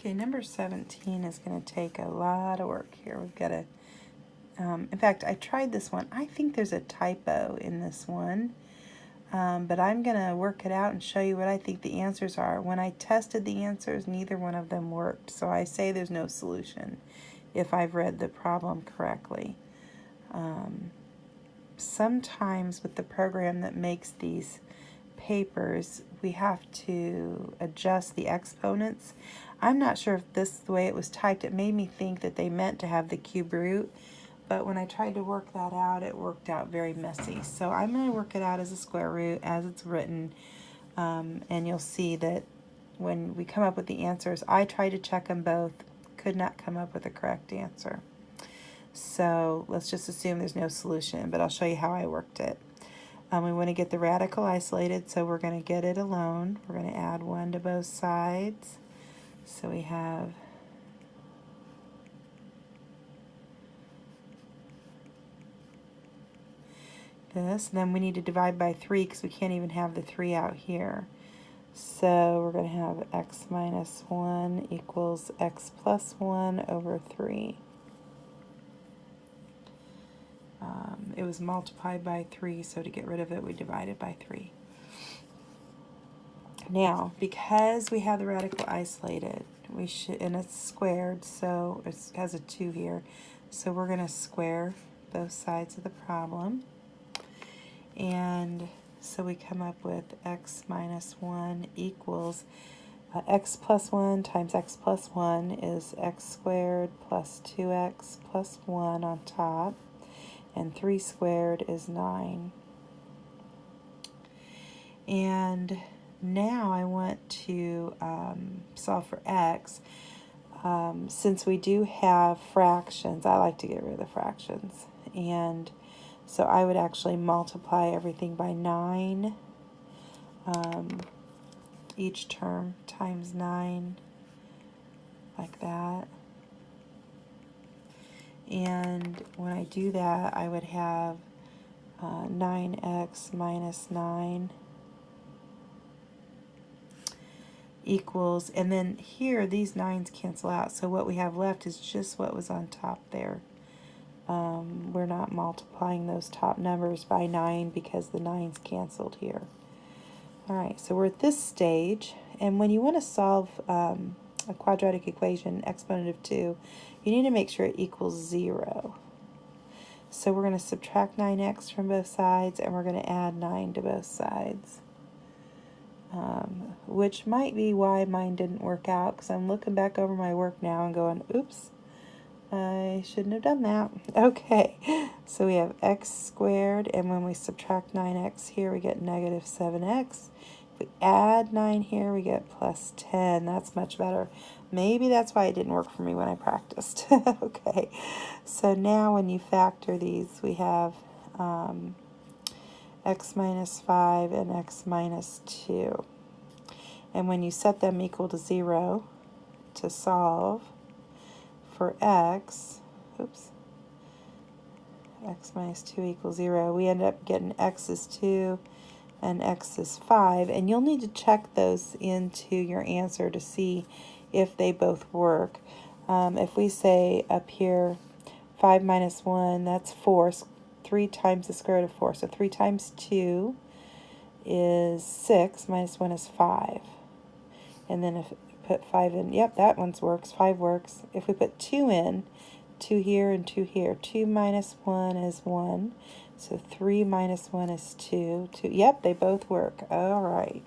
Okay, number 17 is going to take a lot of work here. We've got to, in fact, I tried this one. I think there's a typo in this one, but I'm going to work it out and show you what I think the answers are. When I tested the answers, neither one of them worked, so I say there's no solution if I've read the problem correctly. Sometimes with the program that makes these papers, we have to adjust the exponents. I'm not sure if this, the way it was typed, it made me think that they meant to have the cube root, but when I tried to work that out, it worked out very messy. So I'm going to work it out as a square root as it's written, and you'll see that when we come up with the answers, I tried to check them both, could not come up with a correct answer. So let's just assume there's no solution, but I'll show you how I worked it. We want to get the radical isolated, so we're going to get it alone. We're going to add 1 to both sides. So we have this. And then we need to divide by 3 because we can't even have the 3 out here. So we're going to have x minus 1 equals x plus 1 over 3. It was multiplied by 3, so to get rid of it, we divided by 3. Now, because we have the radical isolated, we should, and it's squared, so it has a 2 here, so we're going to square both sides of the problem. And so we come up with x minus 1 equals x plus 1 times x plus 1 is x squared plus 2x plus 1 on top, and 3 squared is 9. And now I want to solve for x. Since we do have fractions, I like to get rid of the fractions. And so I would actually multiply everything by 9, each term times 9, like that. And when I do that, I would have 9x minus 9 equals, and then here these 9's cancel out, so what we have left is just what was on top there. We're not multiplying those top numbers by 9 because the 9's canceled here. Alright, so we're at this stage, and when you want to solve a quadratic equation, exponent of 2, you need to make sure it equals 0. So we're going to subtract 9x from both sides, and we're going to add 9 to both sides. Which might be why mine didn't work out, because I'm looking back over my work now and going, oops, I shouldn't have done that. Okay, so we have x squared, and when we subtract 9x here, we get negative 7x. If we add 9 here, we get plus 10. That's much better. Maybe that's why it didn't work for me when I practiced. Okay, so now when you factor these, we have x minus 5 and x minus 2. And when you set them equal to 0 to solve for x, x minus 2 equals 0, we end up getting x is 2 and x is 5. And you'll need to check those into your answer to see if they both work. If we say up here 5 minus 1, that's 4. 3 times the square root of 4. So 3 times 2 is 6, minus 1 is 5. And then if we put 5 in, yep, that one works, 5 works. If we put 2 in, 2 here and 2 here, 2 minus 1 is 1. So 3 minus 1 is 2. Yep, they both work. All right.